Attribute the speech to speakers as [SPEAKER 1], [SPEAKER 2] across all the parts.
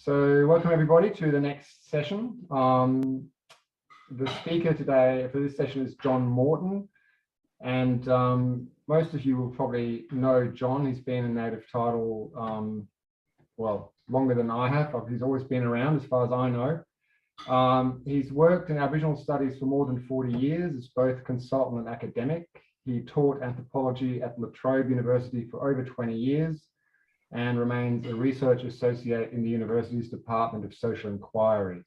[SPEAKER 1] So welcome everybody to the next session. The speaker today for this session is John Morton, and most of you will probably know John. He's been in native title, well, longer than I have. He's always been around as far as I know. He's worked in Aboriginal studies for more than 40 years as both consultant and academic. He taught anthropology at La Trobe University for over 20 years and remains a research associate in the university's Department of Social Inquiry.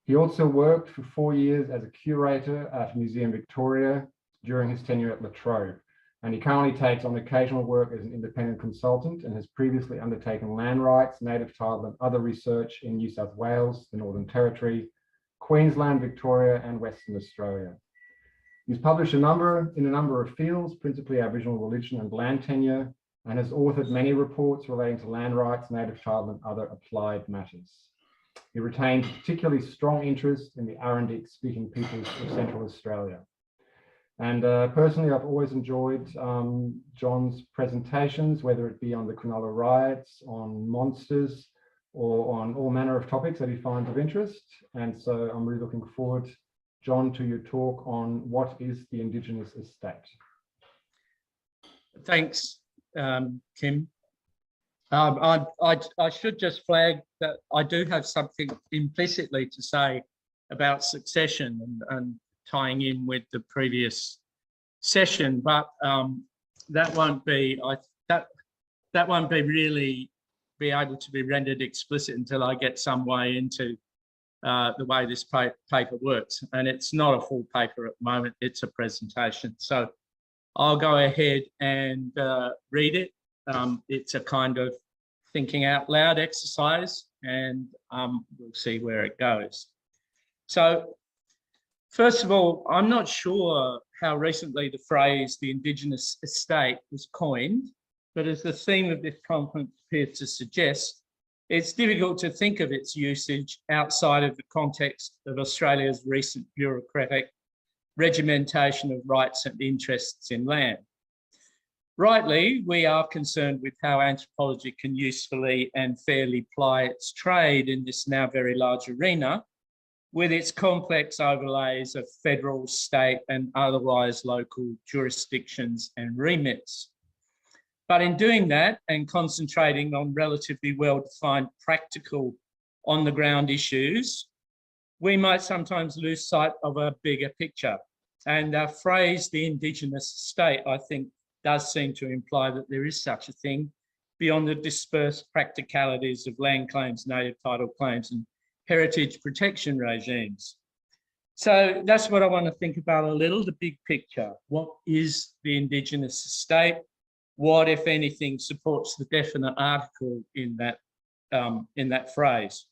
[SPEAKER 1] He also worked for 4 years as a curator at Museum Victoria during his tenure at La Trobe, and he currently takes on occasional work as an independent consultant and has previously undertaken land rights, native title and other research in New South Wales, the Northern Territory, Queensland, Victoria and Western Australia. He's published in a number of fields, principally Aboriginal religion and land tenure, and has authored many reports relating to land rights, native title and other applied matters. He retains a particularly strong interest in the Arandic speaking peoples of Central Australia. And personally, I've always enjoyed John's presentations, whether it be on the Cronulla riots, on monsters, or on all manner of topics that he finds of interest. And so I'm really looking forward, John, to your talk on what is the Indigenous estate.
[SPEAKER 2] Thanks, Kim. I should just flag that I do have something implicitly to say about succession and tying in with the previous session, but that won't be really be able to be rendered explicit until I get some way into the way this paper works. And it's not a full paper at the moment, it's a presentation. So I'll go ahead and read it. It's a kind of thinking out loud exercise, and we'll see where it goes. So first of all, I'm not sure how recently the phrase the Indigenous estate was coined, but as the theme of this conference appears to suggest, it's difficult to think of its usage outside of the context of Australia's recent bureaucratic regimentation of rights and interests in land. Rightly, we are concerned with how anthropology can usefully and fairly ply its trade in this now very large arena, with its complex overlays of federal, state and otherwise local jurisdictions and remits. But in doing that and concentrating on relatively well-defined practical on-the-ground issues, we might sometimes lose sight of a bigger picture. And our phrase, the Indigenous estate, I think does seem to imply that there is such a thing beyond the dispersed practicalities of land claims, native title claims and heritage protection regimes. So that's what I want to think about a little, the big picture. What is the Indigenous estate? What, if anything, supports the definite article in that phrase?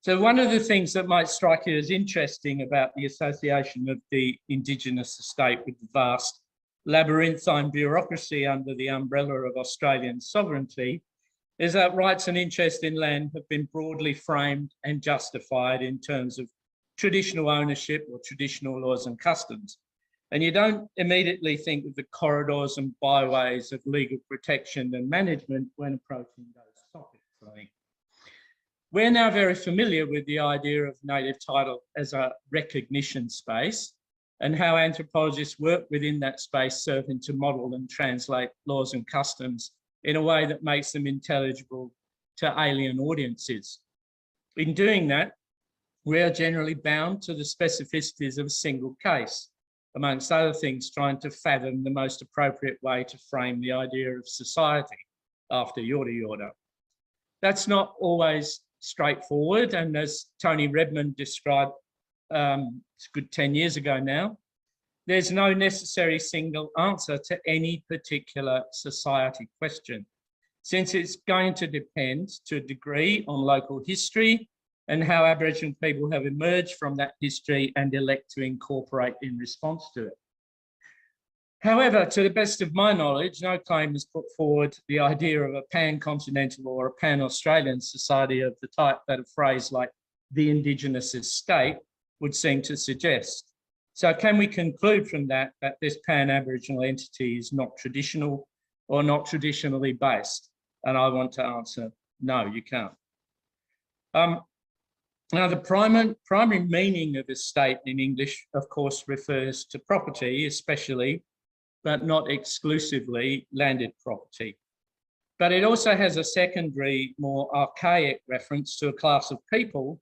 [SPEAKER 2] So one of the things that might strike you as interesting about the association of the Indigenous estate with the vast labyrinthine bureaucracy under the umbrella of Australian sovereignty is that rights and interest in land have been broadly framed and justified in terms of traditional ownership or traditional laws and customs. And you don't immediately think of the corridors and byways of legal protection and management when approaching those topics, I think. We're now very familiar with the idea of native title as a recognition space and how anthropologists work within that space, serving to model and translate laws and customs in a way that makes them intelligible to alien audiences. In doing that, we are generally bound to the specificities of a single case, amongst other things, trying to fathom the most appropriate way to frame the idea of society after Yorta Yorta. That's not always straightforward, and as Tony Redmond described, it's a good 10 years ago now, there's no necessary single answer to any particular society question, since it's going to depend to a degree on local history and how Aboriginal people have emerged from that history and elect to incorporate in response to it. However, to the best of my knowledge, no claim has put forward the idea of a pan-continental or a pan-Australian society of the type that a phrase like the Indigenous estate would seem to suggest. So can we conclude from that that this pan-Aboriginal entity is not traditional or not traditionally based? And I want to answer, no, you can't. Now, the primary meaning of estate in English, of course, refers to property, especially, but not exclusively, landed property. But it also has a secondary, more archaic reference to a class of people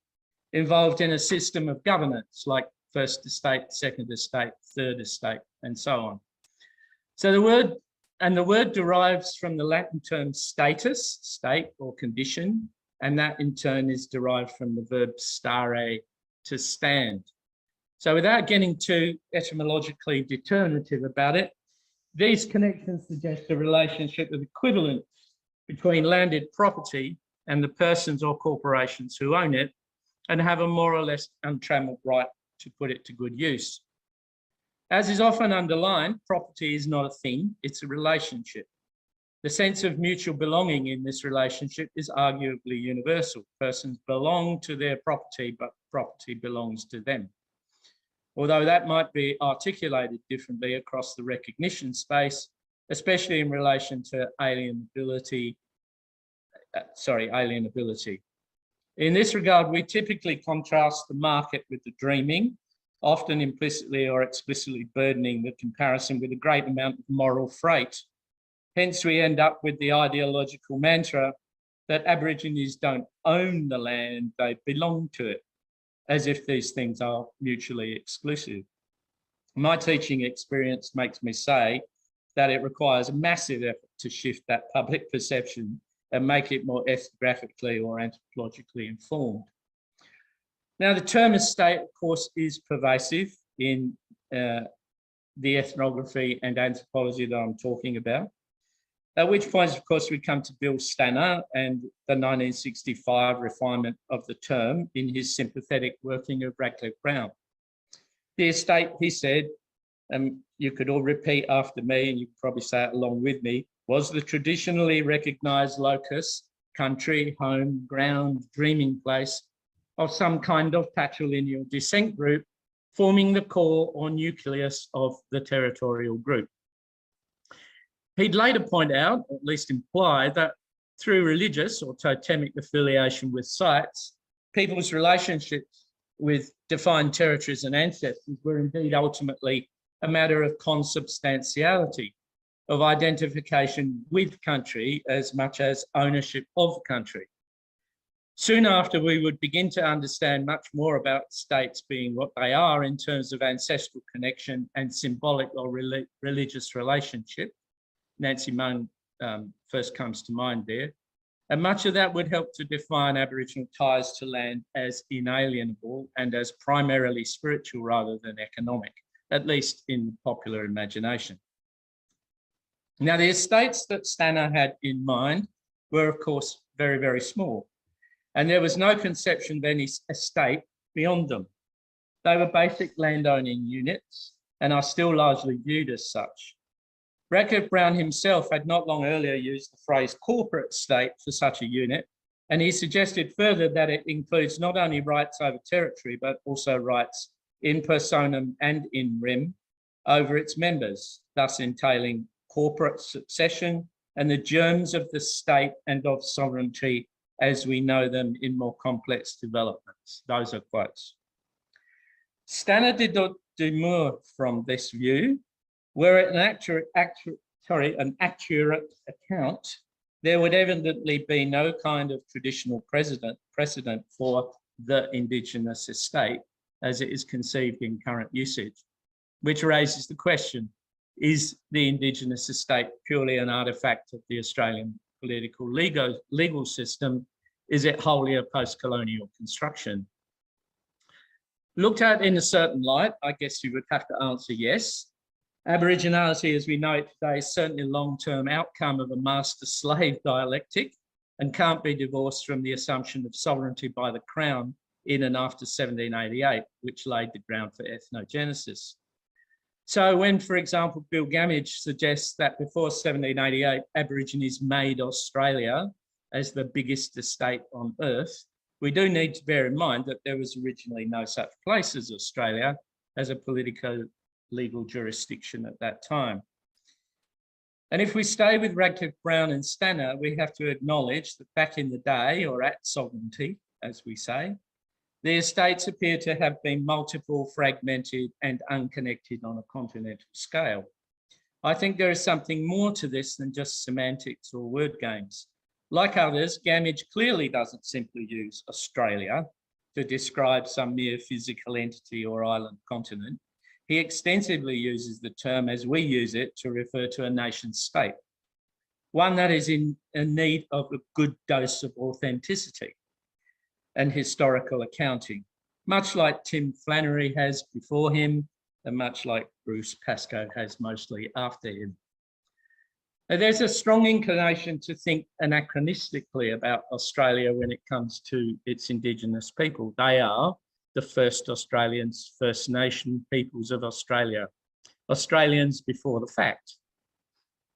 [SPEAKER 2] involved in a system of governance, like first estate, second estate, third estate, and so on. So the word derives from the Latin term status, state or condition, and that in turn is derived from the verb stare, to stand. So without getting too etymologically determinative about it, these connections suggest a relationship of equivalence between landed property and the persons or corporations who own it and have a more or less untrammeled right to put it to good use. As is often underlined, property is not a thing, it's a relationship. The sense of mutual belonging in this relationship is arguably universal. Persons belong to their property, but property belongs to them. Although that might be articulated differently across the recognition space, especially in relation to alienability. In this regard, we typically contrast the market with the dreaming, often implicitly or explicitly burdening the comparison with a great amount of moral freight. Hence, we end up with the ideological mantra that Aborigines don't own the land, they belong to it, as if these things are mutually exclusive. My teaching experience makes me say that it requires a massive effort to shift that public perception and make it more ethnographically or anthropologically informed. Now, the term estate, of course, is pervasive in the ethnography and anthropology that I'm talking about. At which point, of course, we come to Bill Stanner and the 1965 refinement of the term in his sympathetic working of Radcliffe Brown. The estate, he said, and you could all repeat after me and you could probably say it along with me, was the traditionally recognised locus, country, home, ground, dreaming place of some kind of patrilineal descent group forming the core or nucleus of the territorial group. He'd later point out, or at least imply, that through religious or totemic affiliation with sites, people's relationships with defined territories and ancestors were indeed ultimately a matter of consubstantiality, of identification with country as much as ownership of country. Soon after, we would begin to understand much more about states being what they are in terms of ancestral connection and symbolic or religious relationship. Nancy Munn first comes to mind there. And much of that would help to define Aboriginal ties to land as inalienable and as primarily spiritual rather than economic, at least in the popular imagination. Now, the estates that Stanner had in mind were, of course, very, very small. And there was no conception of any estate beyond them. They were basic landowning units and are still largely viewed as such. Radcliffe Brown himself had not long earlier used the phrase corporate state for such a unit, and he suggested further that it includes not only rights over territory, but also rights in personam and in rem over its members, thus entailing corporate succession and the germs of the state and of sovereignty as we know them in more complex developments. Those are quotes. Stanner did not demur from this view. Were it an accurate account, there would evidently be no kind of traditional precedent for the Indigenous estate as it is conceived in current usage, which raises the question, is the Indigenous estate purely an artefact of the Australian political legal system? Is it wholly a post-colonial construction? Looked at in a certain light, I guess you would have to answer yes. Aboriginality, as we know it today, is certainly a long-term outcome of a master-slave dialectic and can't be divorced from the assumption of sovereignty by the Crown in and after 1788, which laid the ground for ethnogenesis. So when, for example, Bill Gamage suggests that before 1788, Aborigines made Australia as the biggest estate on earth, we do need to bear in mind that there was originally no such place as Australia as a politico-legal jurisdiction at that time. And if we stay with Radcliffe Brown and Stanner, we have to acknowledge that back in the day, or at sovereignty, as we say, the estates appear to have been multiple, fragmented and unconnected on a continental scale. I think there is something more to this than just semantics or word games. Like others, Gamage clearly doesn't simply use Australia to describe some mere physical entity or island continent. He extensively uses the term as we use it to refer to a nation state, one that is in need of a good dose of authenticity and historical accounting, much like Tim Flannery has before him, and much like Bruce Pascoe has mostly after him. Now, there's a strong inclination to think anachronistically about Australia when it comes to its Indigenous people. They are the first Australians, First Nation peoples of Australia, Australians before the fact.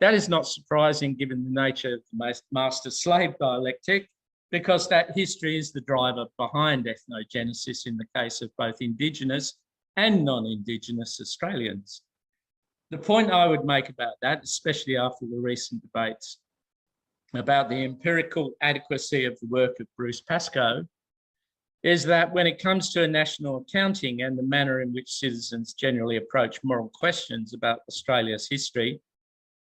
[SPEAKER 2] That is not surprising given the nature of the master-slave dialectic, because that history is the driver behind ethnogenesis in the case of both Indigenous and non-Indigenous Australians. The point I would make about that, especially after the recent debates about the empirical adequacy of the work of Bruce Pascoe, is that when it comes to a national accounting and the manner in which citizens generally approach moral questions about Australia's history,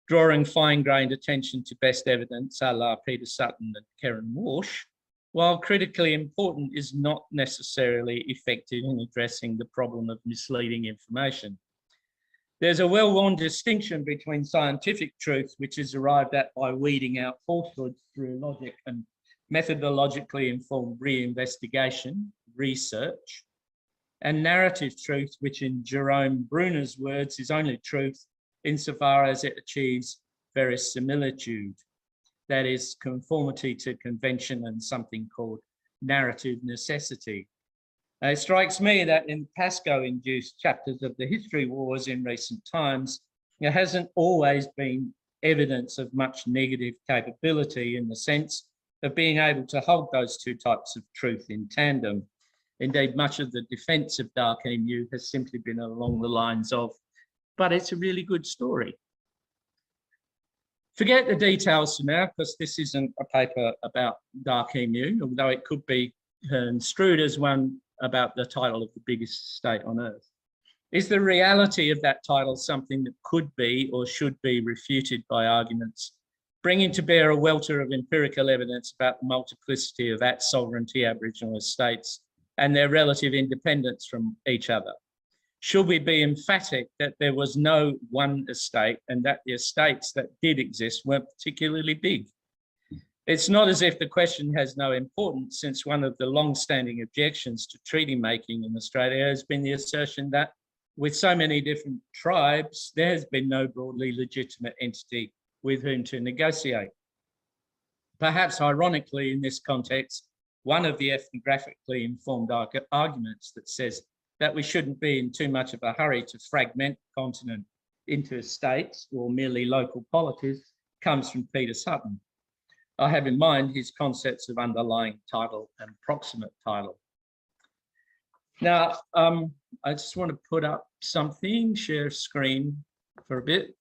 [SPEAKER 2] drawing fine-grained attention to best evidence a la Peter Sutton and Karen Walsh, while critically important, is not necessarily effective in addressing the problem of misleading information. There's a well-worn distinction between scientific truth, which is arrived at by weeding out falsehoods through logic and methodologically informed reinvestigation, research, and narrative truth, which in Jerome Bruner's words is only truth insofar as it achieves verisimilitude, that is, conformity to convention and something called narrative necessity. It strikes me that in Pascoe-induced chapters of the history wars in recent times, there hasn't always been evidence of much negative capability in the sense of being able to hold those two types of truth in tandem. Indeed, much of the defence of Dark Emu has simply been along the lines of, but it's a really good story. Forget the details for now, because this isn't a paper about Dark Emu, although it could be construed as one about the title of the biggest state on earth. Is the reality of that title something that could be or should be refuted by arguments, bringing to bear a welter of empirical evidence about the multiplicity of at-sovereignty Aboriginal estates and their relative independence from each other? Should we be emphatic that there was no one estate and that the estates that did exist weren't particularly big? It's not as if the question has no importance, since one of the long-standing objections to treaty making in Australia has been the assertion that with so many different tribes, there has been no broadly legitimate entity with whom to negotiate. Perhaps ironically in this context, one of the ethnographically informed arguments that says that we shouldn't be in too much of a hurry to fragment the continent into states or merely local polities comes from Peter Sutton. I have in mind his concepts of underlying title and proximate title. Now, I just want to put up something, share screen for a bit.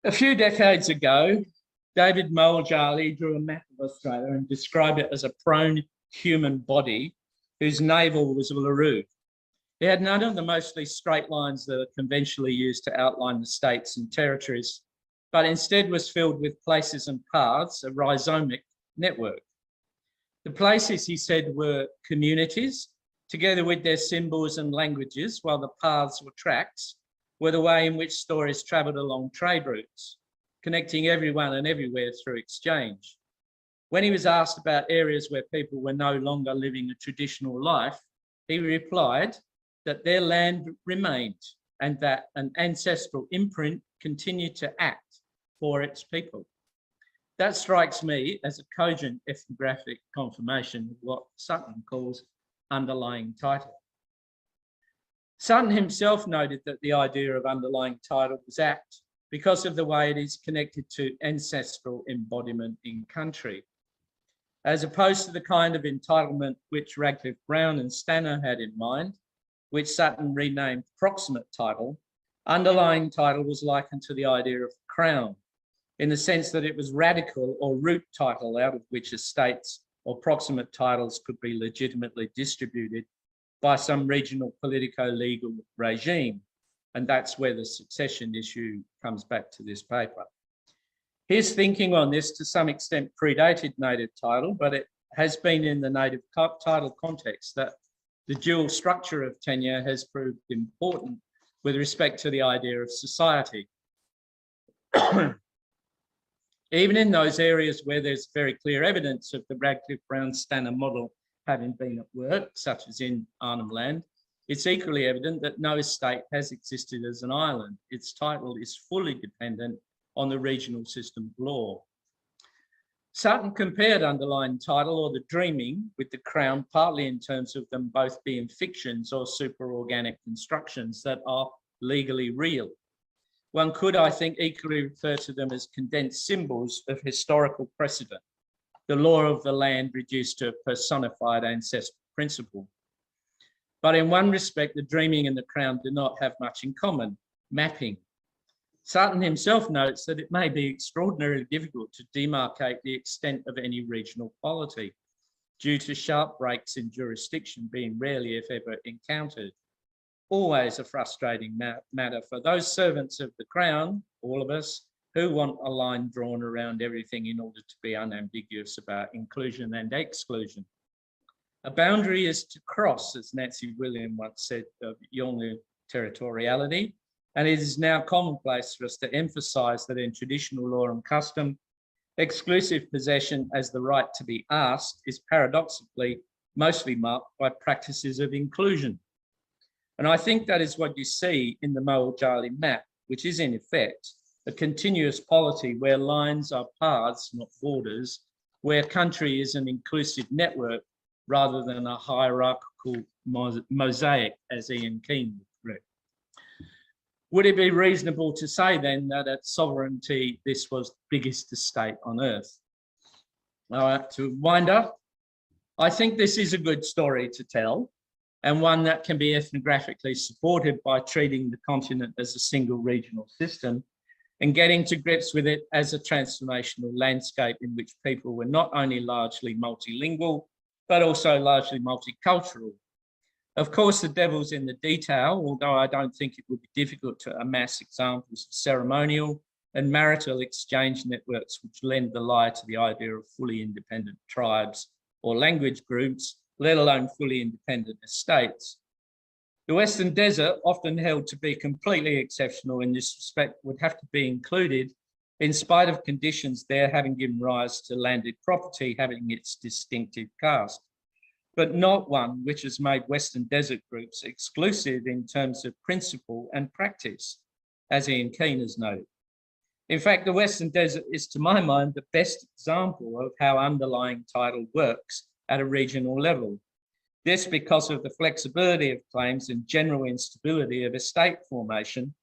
[SPEAKER 2] A few decades ago, David Moaljali drew a map of Australia and described it as a prone human body whose navel was Uluru. It had none of the mostly straight lines that are conventionally used to outline the states and territories, but instead was filled with places and paths, a rhizomic network. The places, he said, were communities, together with their symbols and languages, while the paths or tracks were the way in which stories travelled along trade routes, connecting everyone and everywhere through exchange. When he was asked about areas where people were no longer living a traditional life, he replied that their land remained and that an ancestral imprint continued to act for its people. That strikes me as a cogent ethnographic confirmation of what Sutton calls underlying title. Sutton himself noted that the idea of underlying title was apt because of the way it is connected to ancestral embodiment in country, as opposed to the kind of entitlement which Radcliffe Brown and Stanner had in mind, which Sutton renamed proximate title, underlying title was likened to the idea of crown, in the sense that it was radical or root title out of which estates or proximate titles could be legitimately distributed by some regional politico-legal regime. And that's where the succession issue comes back to this paper. His thinking on this to some extent predated native title, but it has been in the native title context that the dual structure of tenure has proved important with respect to the idea of society. Even in those areas where there's very clear evidence of the Radcliffe-Brown-Stanner model having been at work, such as in Arnhem Land, it's equally evident that no estate has existed as an island. Its title is fully dependent on the regional system of law. Sutton compared underlying title or the dreaming with the crown, partly in terms of them both being fictions or superorganic constructions that are legally real. One could, I think, equally refer to them as condensed symbols of historical precedent, the law of the land reduced to a personified ancestral principle. But in one respect, the dreaming and the crown do not have much in common: mapping. Sutton himself notes that it may be extraordinarily difficult to demarcate the extent of any regional polity, due to sharp breaks in jurisdiction being rarely, if ever, encountered. Always a frustrating matter for those servants of the crown, all of us, who want a line drawn around everything in order to be unambiguous about inclusion and exclusion. A boundary is to cross, as Nancy William once said of Yolngu territoriality, and it is now commonplace for us to emphasise that in traditional law and custom, exclusive possession as the right to be asked is paradoxically mostly marked by practices of inclusion. And I think that is what you see in the Moaljali map, which is in effect a continuous polity where lines are paths, not borders, where country is an inclusive network rather than a hierarchical mosaic, as Ian Keane would correct. Would it be reasonable to say then that at sovereignty, this was the biggest estate on earth? All right, to wind up, I think this is a good story to tell, and one that can be ethnographically supported by treating the continent as a single regional system and getting to grips with it as a transformational landscape in which people were not only largely multilingual, but also largely multicultural. Of course, the devil's in the detail, although I don't think it would be difficult to amass examples of ceremonial and marital exchange networks which lend the lie to the idea of fully independent tribes or language groups, let alone fully independent estates. The Western Desert, often held to be completely exceptional in this respect, would have to be included in spite of conditions there having given rise to landed property having its distinctive caste, but not one which has made Western Desert groups exclusive in terms of principle and practice, as Ian Keane has noted. In fact, the Western Desert is, to my mind, the best example of how underlying title works at a regional level. This because of the flexibility of claims and general instability of estate formation,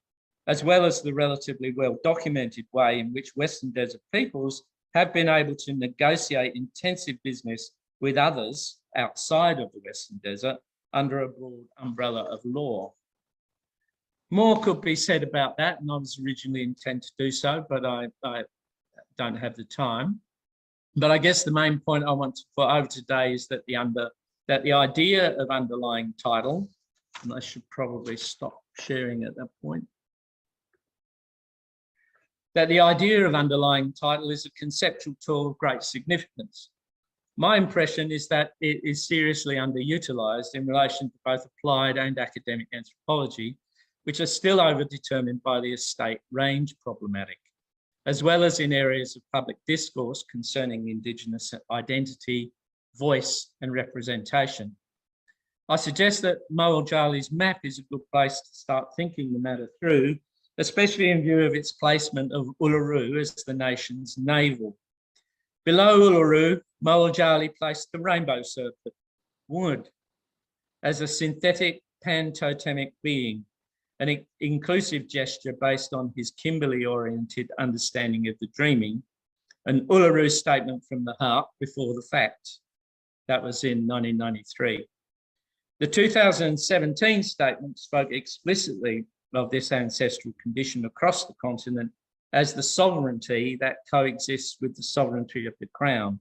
[SPEAKER 2] as well as the relatively well-documented way in which Western Desert peoples have been able to negotiate intensive business with others outside of the Western Desert under a broad umbrella of law. More could be said about that, and I was originally intended to do so, but I don't have the time. But I guess the main point I want to put over today is that the idea of underlying title, and I should probably stop sharing at that point, that the idea of underlying title is a conceptual tool of great significance. My impression is that it is seriously underutilized in relation to both applied and academic anthropology, which are still overdetermined by the estate range problematic, as well as in areas of public discourse concerning Indigenous identity, voice, and representation. I suggest that Moaljali's map is a good place to start thinking the matter through, especially in view of its placement of Uluru as the nation's navel. Below Uluru, Moaljali placed the rainbow serpent, wood, as a synthetic pan-totemic being, an inclusive gesture based on his Kimberley-oriented understanding of the dreaming, an Uluru statement from the heart before the fact. That was in 1993. The 2017 statement spoke explicitly of this ancestral condition across the continent as the sovereignty that coexists with the sovereignty of the Crown.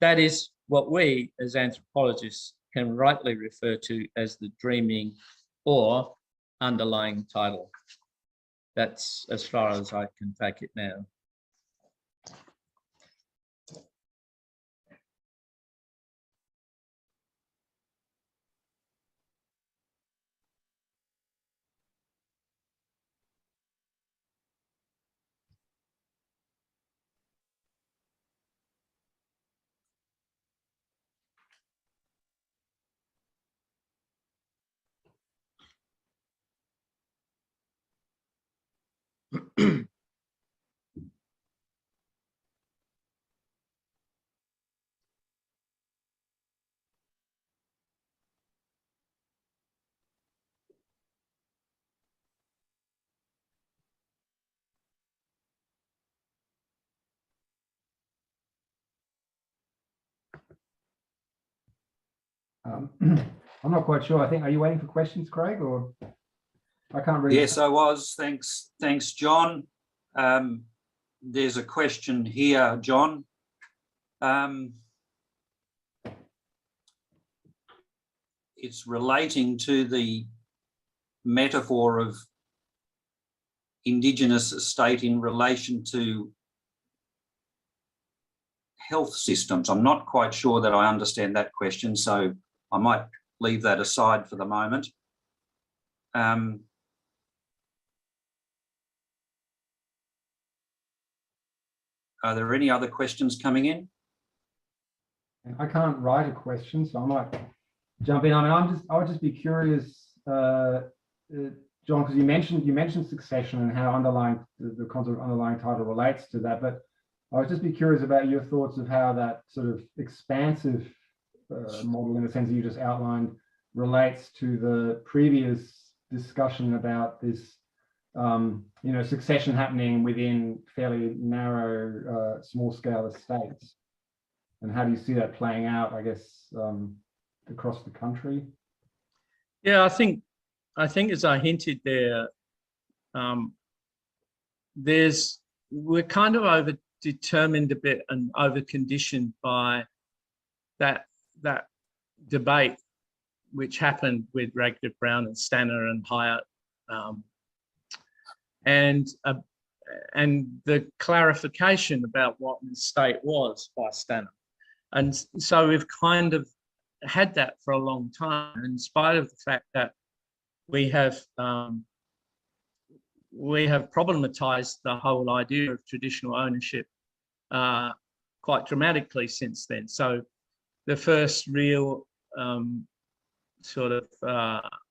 [SPEAKER 2] That is what we, as anthropologists, can rightly refer to as the dreaming or underlying title. That's as far as I can take it now.
[SPEAKER 1] I'm not quite sure. I think, are you waiting for questions, Craig, or I can't really?
[SPEAKER 3] Yes, I was. Thanks, John. There's a question here, John. It's relating to the metaphor of Indigenous estate in relation to health systems. I'm not quite sure that I understand that question, so I might leave that aside for the moment. Are there any other questions coming in?
[SPEAKER 1] I can't write a question, so I might jump in. I mean, I would just be curious, John, because you mentioned succession and how the concept of underlying title relates to that. But I would just be curious about your thoughts of how that sort of expansive model, in the sense that you just outlined, relates to the previous discussion about this, succession happening within fairly narrow, small-scale estates. And how do you see that playing out, I guess, across the country?
[SPEAKER 2] Yeah, I think as I hinted there, we're kind of over determined a bit and over conditioned by that debate which happened with Radcliffe Brown and Stanner and Hyatt, and the clarification about what an estate was by Stanner. And so we've kind of had that for a long time, in spite of the fact that we have problematized the whole idea of traditional ownership quite dramatically since then. So the first real sort of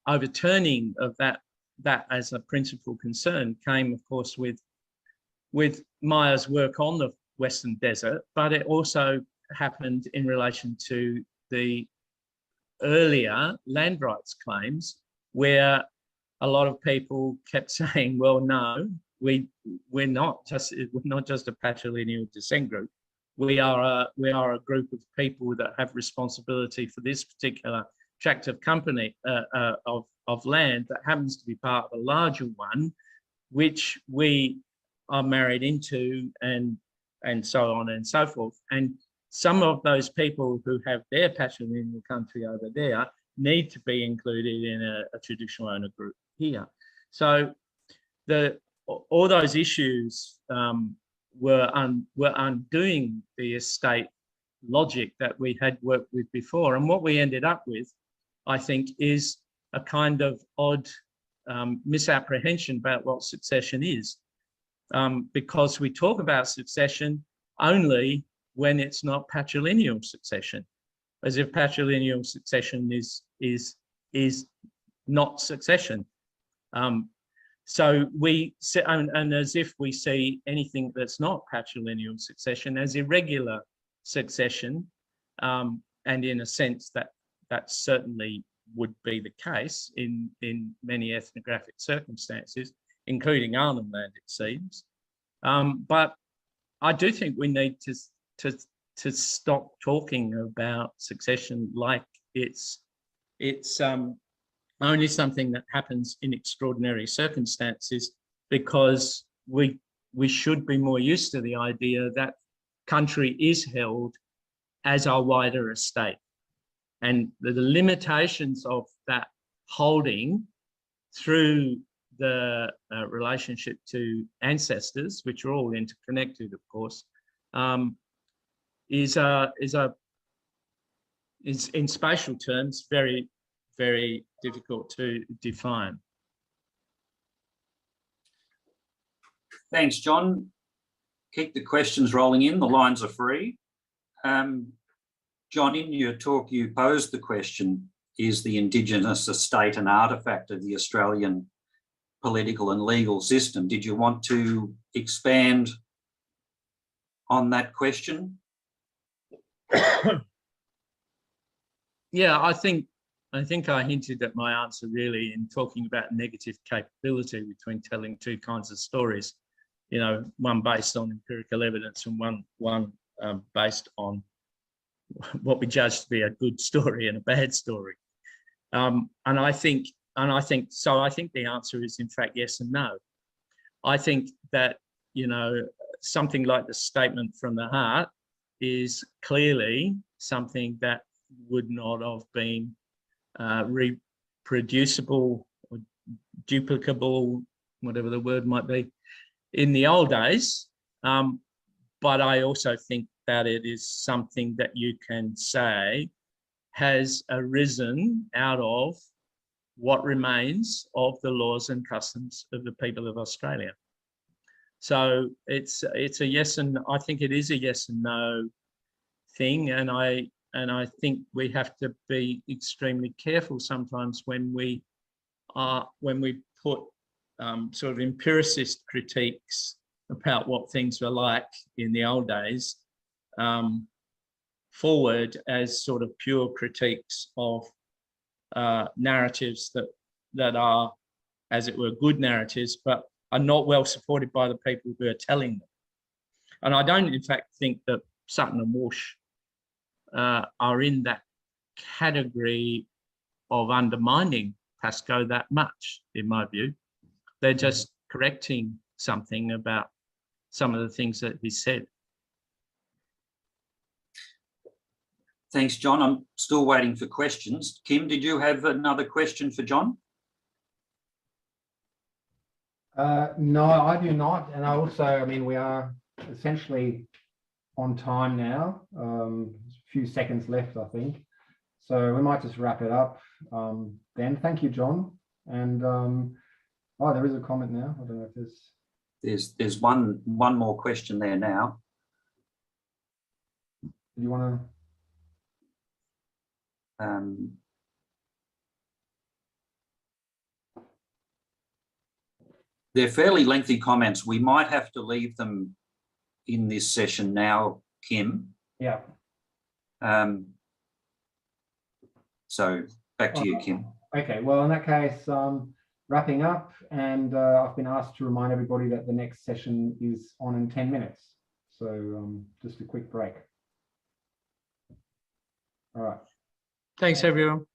[SPEAKER 2] overturning of that as a principal concern came, of course, with Meyer's work on the Western Desert, but it also happened in relation to the earlier land rights claims, where a lot of people kept saying, well, no, we're not just a patrilineal descent group. We are a group of people that have responsibility for this particular tract of company of land that happens to be part of a larger one, which we are married into, and so on and so forth. And some of those people who have their patrilineal country over there need to be included in a traditional owner group here. So all those issues were undoing the estate logic that we had worked with before. And what we ended up with, I think, is a kind of odd misapprehension about what succession is, because we talk about succession only when it's not patrilineal succession, as if patrilineal succession is not succession. So and as if we see anything that's not patrilineal succession as irregular succession, and in a sense that certainly would be the case in many ethnographic circumstances, including Arnhem Land, it seems. But I do think we need to stop talking about succession like it's it's only something that happens in extraordinary circumstances, because we should be more used to the idea that country is held as our wider estate, and the limitations of that holding through the relationship to ancestors, which are all interconnected, of course, is in spatial terms very, very difficult to define.
[SPEAKER 3] Thanks, John. Keep the questions rolling in. The lines are free. John, in your talk, you posed the question, is the Indigenous estate an artefact of the Australian political and legal system? Did you want to expand on that question?
[SPEAKER 2] Yeah, I think I hinted at my answer really in talking about negative capability between telling two kinds of stories, you know, one based on empirical evidence and one based on what we judge to be a good story and a bad story. And I think the answer is in fact yes and no. I think that, you know, something like the statement from the heart is clearly something that would not have been reproducible or duplicable, whatever the word might be, in the old days. But I also think that it is something that you can say has arisen out of what remains of the laws and customs of the people of Australia. So it's a yes, and I think it is a yes and no thing, and I think we have to be extremely careful sometimes when we put sort of empiricist critiques about what things were like in the old days forward as sort of pure critiques of narratives that are, as it were, good narratives, but are not well supported by the people who are telling them. And I don't, in fact, think that Sutton and Walsh are in that category of undermining Pascoe that much, in my view. They're just correcting something about some of the things that he said.
[SPEAKER 3] Thanks, John. I'm still waiting for questions. Kim, did you have another question for John?
[SPEAKER 1] No, I do not. And I also, I mean, we are essentially on time now. A few seconds left, I think. So we might just wrap it up then. Thank you, John. And oh, there is a comment now. I don't know if
[SPEAKER 3] there's one more question there now.
[SPEAKER 1] Do you want to?
[SPEAKER 3] They're fairly lengthy comments. We might have to leave them in this session now, Kim.
[SPEAKER 1] Yeah.
[SPEAKER 3] So back to you, Kim.
[SPEAKER 1] Okay, well, in that case, wrapping up, and I've been asked to remind everybody that the next session is on in 10 minutes. So just a quick break. All right.
[SPEAKER 2] Thanks, everyone.